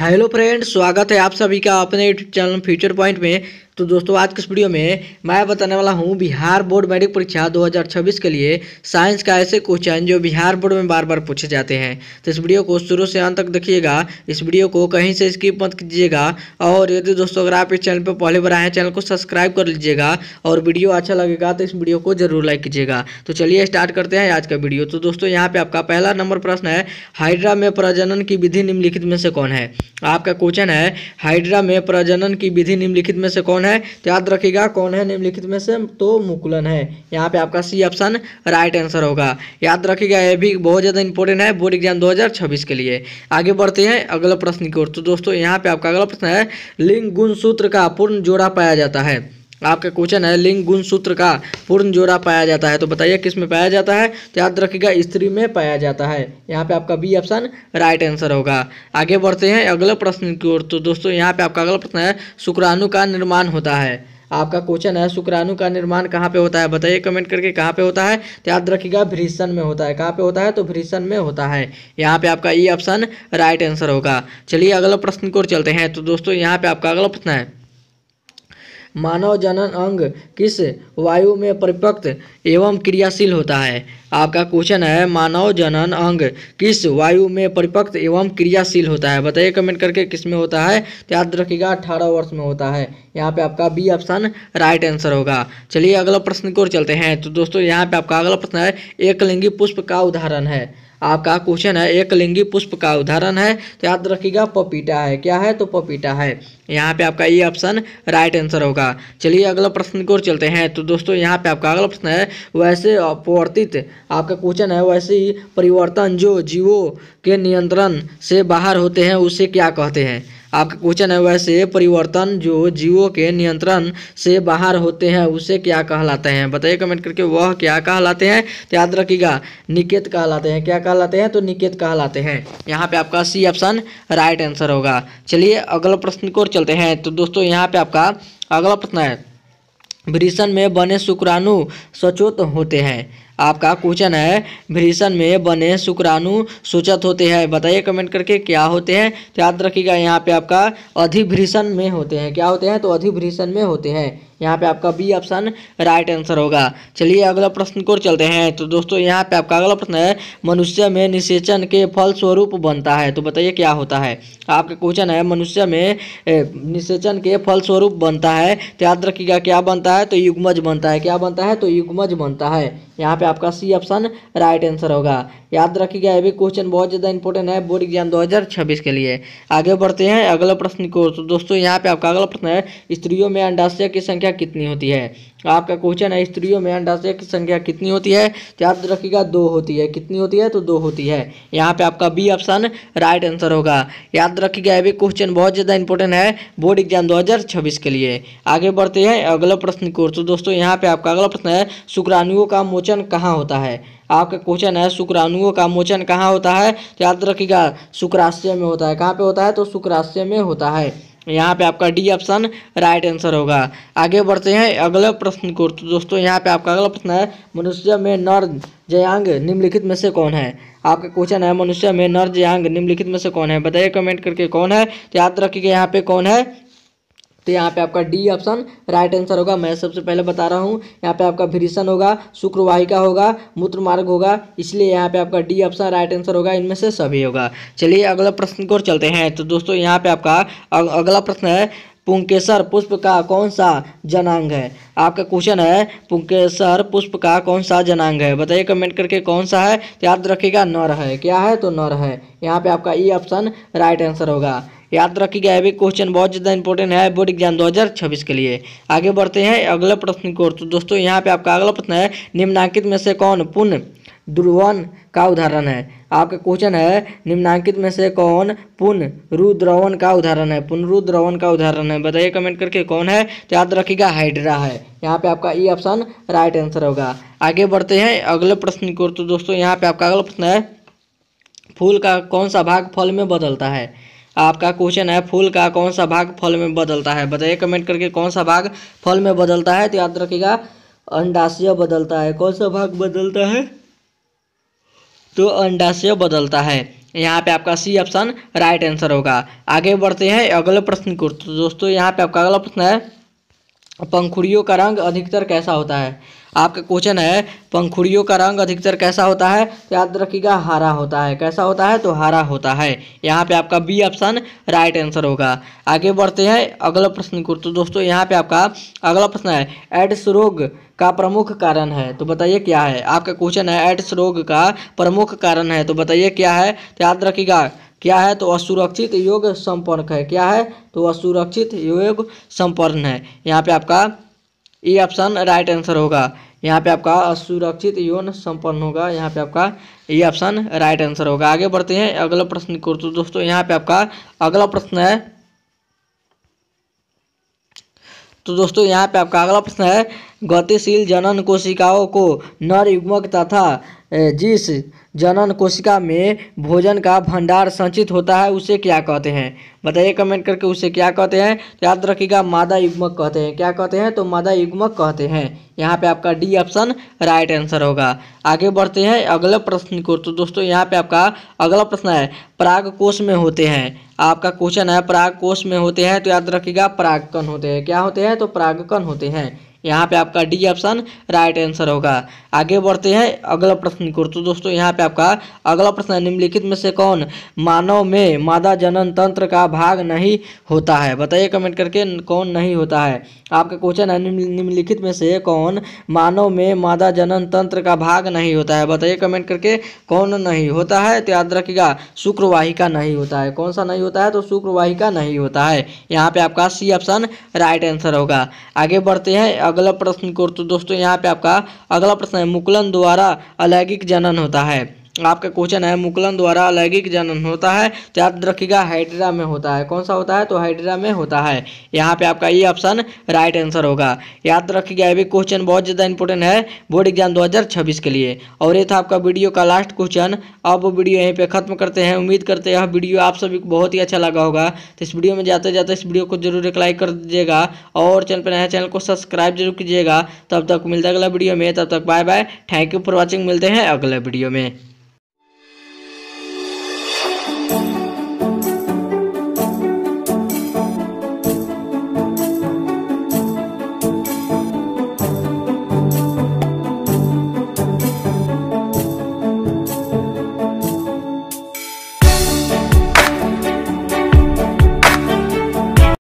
Hello friend, स्वागत है आप सभी का अपने यूट्यूब चैनल फ्यूचर पॉइंट में। तो दोस्तों, आज के इस वीडियो में मैं बताने वाला हूं बिहार बोर्ड मैट्रिक परीक्षा 2026 के लिए साइंस का ऐसे क्वेश्चन जो बिहार बोर्ड में बार बार पूछे जाते हैं। तो इस वीडियो को शुरू से अंत तक देखिएगा, इस वीडियो को कहीं से स्किप मत कीजिएगा। और यदि दोस्तों अगर आप इस चैनल पर पहले बार आए हैं, चैनल को सब्सक्राइब कर लीजिएगा और वीडियो अच्छा लगेगा तो इस वीडियो को जरूर लाइक कीजिएगा। तो चलिए स्टार्ट करते हैं आज का वीडियो। तो दोस्तों, यहाँ पे आपका पहला नंबर प्रश्न है, हाइड्रा में प्रजनन की विधि निम्नलिखित में से कौन है। आपका क्वेश्चन है, हाइड्रा में प्रजनन की विधि निम्नलिखित में से कौन है। तो याद रखिएगा कौन है निम्नलिखित में से, तो मुकुलन है। यहाँ पे आपका सी ऑप्शन राइट आंसर होगा। याद रखिएगा, यह भी बहुत ज़्यादा इंपॉर्टेंट है बोर्ड एग्जाम 2026 के लिए। आगे बढ़ते हैं अगला प्रश्न की ओर। तो दोस्तों, यहाँ पे आपका अगला प्रश्न है, लिंग गुण सूत्र का पूर्ण जोड़ा पाया जाता है। आपका क्वेश्चन है, लिंग गुण सूत्र का पूर्ण जोड़ा पाया जाता है। तो बताइए किस में पाया जाता है। तो याद रखिएगा स्त्री में पाया जाता है। यहाँ पे आपका बी ऑप्शन राइट आंसर होगा। आगे बढ़ते हैं अगले प्रश्न की ओर। तो दोस्तों, यहाँ पे आपका अगला प्रश्न है, शुक्राणु का निर्माण होता है। आपका क्वेश्चन है, शुक्राणु का निर्माण कहाँ पे होता है। बताइए कमेंट करके कहाँ पे होता है। तो याद रखिएगा वृषण में होता है। कहाँ पे होता है, तो वृषण में होता है। यहाँ पे आपका ई ऑप्शन राइट आंसर होगा। चलिए अगला प्रश्न की ओर चलते हैं। तो दोस्तों, यहाँ पे आपका अगला प्रश्न है, मानव जनन अंग किस वायु में परिपक्व एवं क्रियाशील होता है। आपका क्वेश्चन है, मानव जनन अंग किस वायु में परिपक्व एवं क्रियाशील होता है। बताइए कमेंट करके किस में होता है। तो याद रखिएगा 18 वर्ष में होता है। यहाँ पे आपका बी ऑप्शन राइट आंसर होगा। चलिए अगला प्रश्न की ओर चलते हैं। तो दोस्तों, यहाँ पे आपका अगला प्रश्न है, एकलिंगी पुष्प का उदाहरण है। आपका क्वेश्चन है, एकलिंगी पुष्प का उदाहरण है। तो याद रखिएगा पपीता है। क्या है, तो पपीता है। यहाँ पे आपका ये ऑप्शन राइट आंसर होगा। चलिए अगला प्रश्न की ओर चलते हैं। तो दोस्तों, यहाँ पे आपका अगला प्रश्न है, वैसे अपवर्तित, आपका क्वेश्चन है, वैसे ही परिवर्तन जो जीवों के नियंत्रण से बाहर होते हैं उसे क्या कहते हैं। आपका क्वेश्चन है, वैसे परिवर्तन जो जीवों के नियंत्रण से बाहर होते हैं उसे क्या कहलाते हैं। बताइए कमेंट करके वह क्या कहलाते हैं। तो याद रखिएगा निकेत कहलाते हैं। क्या कहलाते हैं, तो निकेत कहलाते हैं। यहाँ पे आपका सी ऑप्शन राइट आंसर होगा। चलिए अगला प्रश्न की ओर चलते हैं। तो दोस्तों, यहाँ पे आपका अगला प्रश्न है, वृषण में बने शुक्राणु सचोट होते हैं। आपका क्वेश्चन है, वृषण में बने शुक्राणु सूचत होते हैं। बताइए कमेंट करके क्या होते हैं। तो याद रखिएगा यहाँ पे आपका अधिवृषण में होते हैं। क्या होते हैं, तो अधिवृषण में होते हैं। यहाँ पे आपका बी ऑप्शन राइट आंसर होगा। चलिए अगला प्रश्न की ओर चलते हैं। तो दोस्तों, यहाँ पे आपका अगला प्रश्न है, मनुष्य में निषेचन के फल स्वरूप बनता है। तो बताइए क्या होता है। आपका क्वेश्चन है, मनुष्य में निषेचन के फल स्वरूप बनता है। तो याद रखिएगा क्या बनता है, तो युग्मज बनता है। क्या बनता है, तो युग्मज बनता है। यहाँ पे आपका सी ऑप्शन राइट आंसर होगा। याद रखिएगा, ये भी क्वेश्चन बहुत ज़्यादा इंपॉर्टेंट है बोर्ड एग्जाम 2026 के लिए। आगे बढ़ते हैं अगला प्रश्न की ओर। तो दोस्तों, यहाँ पे आपका अगला प्रश्न है, स्त्रियों में अंडाशय की संख्या कितनी होती है। आपका क्वेश्चन है, स्त्रियों में अंडाशय की संख्या कितनी होती है। तो याद रखिएगा 2 होती है। कितनी होती है, तो 2 होती है। यहाँ पे आपका बी ऑप्शन राइट आंसर होगा। याद रखिएगा, ये भी क्वेश्चन बहुत ज़्यादा इंपॉर्टेंट है बोर्ड एग्जाम 2026 के लिए। आगे बढ़ते हैं अगला प्रश्न की ओर। तो दोस्तों, यहाँ पे आपका अगला प्रश्न है, शुक्राणुओं का मोचन कहाँ होता है। आपका क्वेश्चन है, शुक्राणुओं का मोचन कहाँ होता है। तो याद रखिएगा शुक्राशय में होता है। कहाँ पे होता है, तो शुक्राशय में होता है। यहाँ पे आपका डी ऑप्शन राइट आंसर होगा। आगे बढ़ते हैं अगले प्रश्न को। तो दोस्तों, यहाँ पे आपका अगला प्रश्न है, मनुष्य में नर जयांग निम्नलिखित में से कौन है। आपका क्वेश्चन है, मनुष्य में नर जयांग निम्नलिखित में से कौन है। बताइए कमेंट करके कौन है। तो याद रखिएगा यहाँ पे कौन है, तो यहाँ पे आपका डी ऑप्शन राइट आंसर होगा। मैं सबसे पहले बता रहा हूँ, यहाँ पे आपका वृषण होगा, शुक्रवाहिका होगा, मूत्र मार्ग होगा, इसलिए यहाँ पे आपका डी ऑप्शन राइट आंसर होगा। इनमें से सभी होगा। चलिए अगला प्रश्न की ओर चलते हैं। तो दोस्तों, यहाँ पे आपका अगला प्रश्न है, पुंकेसर पुष्प का कौन सा जनांग है। आपका क्वेश्चन है, पुंकेसर पुष्प का कौन सा जनांग है। बताइए कमेंट करके कौन सा है। तो याद रखिएगा नर है। क्या है, तो नर है। यहाँ पे आपका ई ऑप्शन राइट आंसर होगा। याद रखिएगा, यह भी क्वेश्चन बहुत ज़्यादा इंपॉर्टेंट है बोर्ड एग्जाम 2026 के लिए। आगे बढ़ते हैं अगले प्रश्न की ओर। तो दोस्तों, यहाँ पे आपका अगला प्रश्न है, निम्नांकित में से कौन पुनः ध्रुवन का उदाहरण है। आपका क्वेश्चन है, निम्नांकित में से कौन पुनरुद्रवन का उदाहरण है। पुनरुद्रवन का उदाहरण है। बताइए कमेंट करके कौन है। तो याद रखिएगा हाइड्रा है। यहाँ पे आपका ई ऑप्शन राइट आंसर होगा। आगे बढ़ते हैं अगले प्रश्न की ओर। तो दोस्तों, यहाँ पे आपका अगला प्रश्न है, फूल का कौन सा भाग फल में बदलता है। आपका क्वेश्चन है, फूल का कौन सा भाग फल में बदलता है। बताइए कमेंट करके कौन सा भाग फल में बदलता है। तो याद रखिएगा अंडाशय बदलता है। कौन सा भाग बदलता है, तो अंडाशय बदलता है। यहाँ पे आपका सी ऑप्शन राइट आंसर होगा। आगे बढ़ते हैं अगले प्रश्न को। तो दोस्तों यहाँ पे आपका अगला प्रश्न है, पंखुड़ियों का रंग अधिकतर कैसा होता है। आपका क्वेश्चन है, पंखुड़ियों का रंग अधिकतर कैसा होता है। तो याद रखिएगा हरा होता है। कैसा होता है, तो हरा होता है। यहाँ पे आपका बी ऑप्शन राइट आंसर होगा। आगे बढ़ते हैं अगला प्रश्न को। तो दोस्तों यहाँ पे आपका अगला प्रश्न है, एड्स रोग का प्रमुख कारण है, तो बताइए क्या है। आपका क्वेश्चन है, एड्स रोग का प्रमुख कारण है, तो बताइए क्या है। तो याद रखिएगा क्या है, तो असुरक्षित यौन संपर्क है। क्या है, तो असुरक्षित यौन संपर्क है। यहाँ पे आपका ई ऑप्शन राइट आंसर होगा। यहाँ पे आपका असुरक्षित यौन संपन्न होगा। यहाँ पे आपका ई ऑप्शन राइट आंसर होगा। आगे बढ़ते हैं अगला प्रश्न को। तो दोस्तों यहाँ पे आपका अगला प्रश्न है, तो दोस्तों यहाँ पे आपका अगला प्रश्न है, गतिशील जनन कोशिकाओं को नर युग्मक तथा जिस जनन कोशिका में भोजन का भंडार संचित होता है उसे क्या कहते हैं। बताइए कमेंट करके उसे क्या कहते हैं। तो याद रखिएगा मादा युग्मक कहते हैं। क्या कहते हैं, तो मादा युग्मक कहते हैं। यहाँ पे आपका डी ऑप्शन राइट आंसर होगा। आगे बढ़ते हैं अगले प्रश्न को। तो दोस्तों यहाँ पे आपका अगला प्रश्न है, परागकोश में होते हैं। आपका क्वेश्चन है, परागकोश में होते हैं, तो याद रखिएगा परागकण होते हैं। क्या होते हैं, तो परागकण होते हैं। यहाँ पे आपका डी ऑप्शन राइट आंसर होगा। आगे बढ़ते हैं अगला प्रश्न को। तो दोस्तों यहाँ पे आपका अगला प्रश्न है, निम्नलिखित में से कौन मानव में मादा जनन तंत्र का भाग नहीं होता है। बताइए कमेंट करके कौन नहीं होता है। आपका क्वेश्चन है, निम्नलिखित में से कौन मानव में मादा जनन तंत्र का भाग नहीं होता है। बताइए कमेंट करके कौन नहीं होता है। तो याद रखिएगा शुक्रवाहिका नहीं होता है। कौन सा नहीं होता है, तो शुक्रवाहिका नहीं होता है। यहाँ पे आपका सी ऑप्शन राइट आंसर होगा। आगे बढ़ते हैं अगला प्रश्न को। तो दोस्तों यहाँ पे आपका अगला प्रश्न है, मुकुलन द्वारा अलैंगिक जनन होता है। आपका क्वेश्चन है, मुकुलन द्वारा अलैंगिक जनन होता है, तो याद रखिएगा हाइड्रा में होता है। कौन सा होता है, तो हाइड्रा में होता है। यहाँ पे आपका ये ऑप्शन राइट आंसर होगा। याद रखिएगा ये भी क्वेश्चन बहुत ज़्यादा इंपॉर्टेंट है बोर्ड एग्जाम 2026 के लिए। और ये था आपका वीडियो का लास्ट क्वेश्चन। अब वीडियो यहीं पे खत्म करते हैं। उम्मीद करते हैं यह वीडियो आप सभी को बहुत ही अच्छा लगा होगा। तो इस वीडियो में जाते जाते इस वीडियो को जरूर एक लाइक कर दीजिएगा और चैनल पर नया चैनल को सब्सक्राइब जरूर कीजिएगा। तब तक मिलता है अगला वीडियो में। तब तक bye bye, thank you for watching. मिलते हैं अगले वीडियो में।